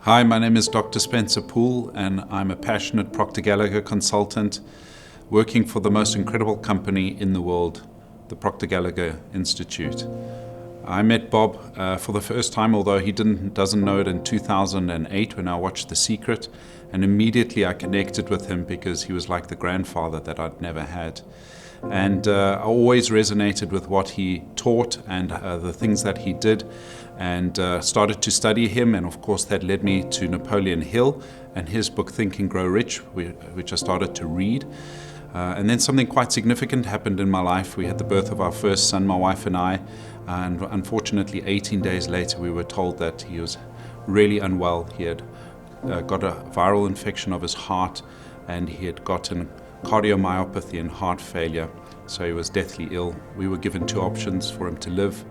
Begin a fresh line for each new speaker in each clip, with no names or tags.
Hi, my name is Dr. Spencer Poole, and I'm a passionate Proctor Gallagher consultant working for the most incredible company in the world, the Proctor Gallagher Institute. I met Bob for the first time, although he doesn't know it, in 2008 when I watched The Secret, and immediately I connected with him because he was like the grandfather that I'd never had. And I always resonated with what he taught and the things that he did, and started to study him, and of course that led me to Napoleon Hill and his book Think and Grow Rich, which I started to read. And then something quite significant happened in my life. We had the birth of our first son, my wife and I, and unfortunately 18 days later we were told that he was really unwell. He had got a viral infection of his heart, and he had gotten cardiomyopathy and heart failure, so he was deathly ill. We were given two options: for him to live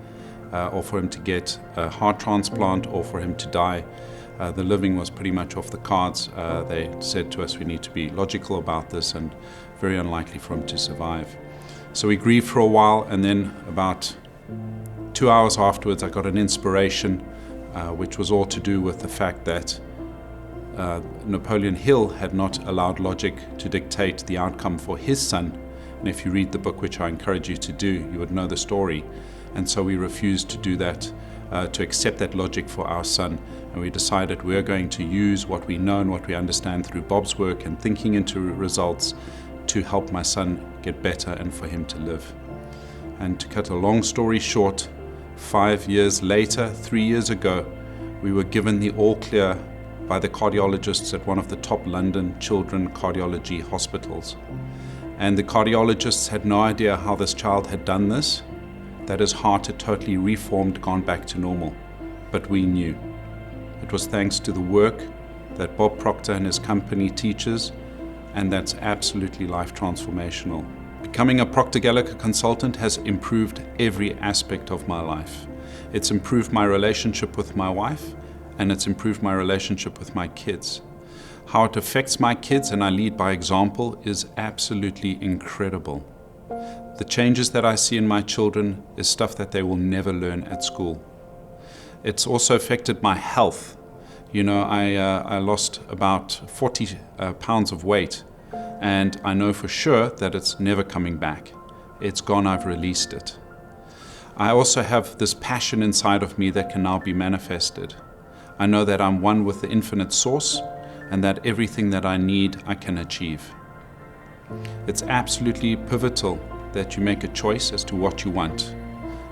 or for him to get a heart transplant or for him to die. The living was pretty much off the cards. They said to us we need to be logical about this and very unlikely for him to survive. So we grieved for a while, and then about 2 hours afterwards I got an inspiration which was all to do with the fact that Napoleon Hill had not allowed logic to dictate the outcome for his son. And if you read the book, which I encourage you to do, you would know the story. And so we refused to do that, to accept that logic for our son. And we decided we're going to use what we know and what we understand through Bob's work and thinking into results to help my son get better and for him to live. And to cut a long story short, 5 years later, 3 years ago, we were given the all clear by the cardiologists at one of the top London children cardiology hospitals. And the cardiologists had no idea how this child had done this, that his heart had totally reformed, gone back to normal. But we knew. It was thanks to the work that Bob Proctor and his company teaches, and that's absolutely life transformational. Becoming a Proctor Gallagher consultant has improved every aspect of my life. It's improved my relationship with my wife, and it's improved my relationship with my kids. How it affects my kids, and I lead by example, is absolutely incredible. The changes that I see in my children is stuff that they will never learn at school. It's also affected my health. You know, I lost about 40 pounds of weight, and I know for sure that it's never coming back. It's gone, I've released it. I also have this passion inside of me that can now be manifested. I know that I'm one with the infinite source, and that everything that I need, I can achieve. It's absolutely pivotal that you make a choice as to what you want.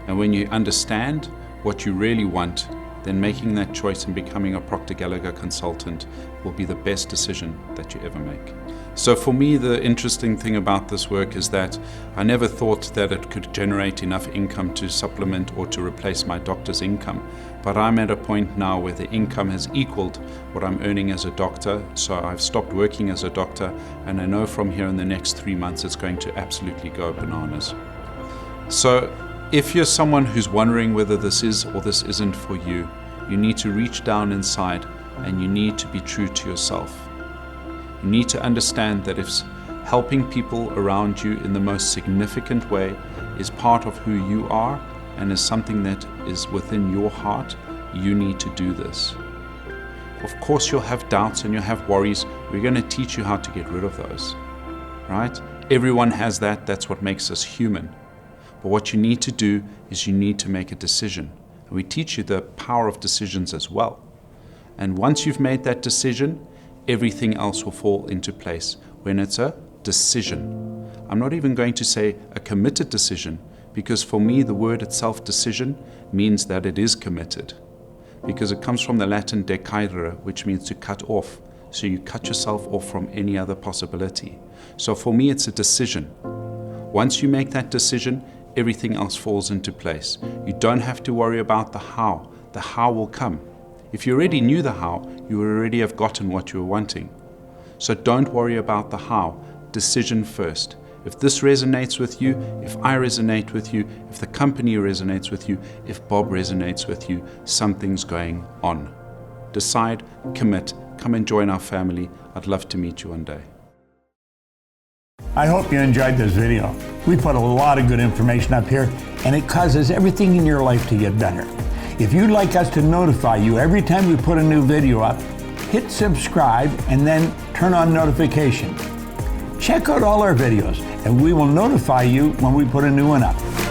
And when you understand what you really want, then making that choice and becoming a Proctor Gallagher consultant will be the best decision that you ever make. So for me, the interesting thing about this work is that I never thought that it could generate enough income to supplement or to replace my doctor's income. But I'm at a point now where the income has equaled what I'm earning as a doctor. So I've stopped working as a doctor, and I know from here in the next 3 months it's going to absolutely go bananas. So if you're someone who's wondering whether this is or this isn't for you, you need to reach down inside and you need to be true to yourself. You need to understand that if helping people around you in the most significant way is part of who you are and is something that is within your heart, you need to do this. Of course you'll have doubts and you'll have worries. We're going to teach you how to get rid of those, right? Everyone has that. That's what makes us human. But what you need to do is you need to make a decision. And we teach you the power of decisions as well. And once you've made that decision, everything else will fall into place when it's a decision. I'm not even going to say a committed decision, because for me the word itself, decision, means that it is committed. Because it comes from the Latin decidere, which means to cut off. So you cut yourself off from any other possibility. So for me it's a decision. Once you make that decision, everything else falls into place. You don't have to worry about the how. The how will come. If you already knew the how, you would already have gotten what you were wanting. So don't worry about the how. Decision first. If this resonates with you, if I resonate with you, if the company resonates with you, if Bob resonates with you, something's going on. Decide, commit, come and join our family. I'd love to meet you one day.
I hope you enjoyed this video. We put a lot of good information up here, and it causes everything in your life to get better. If you'd like us to notify you every time we put a new video up, hit subscribe, and then turn on notifications. Check out all our videos, and we will notify you when we put a new one up.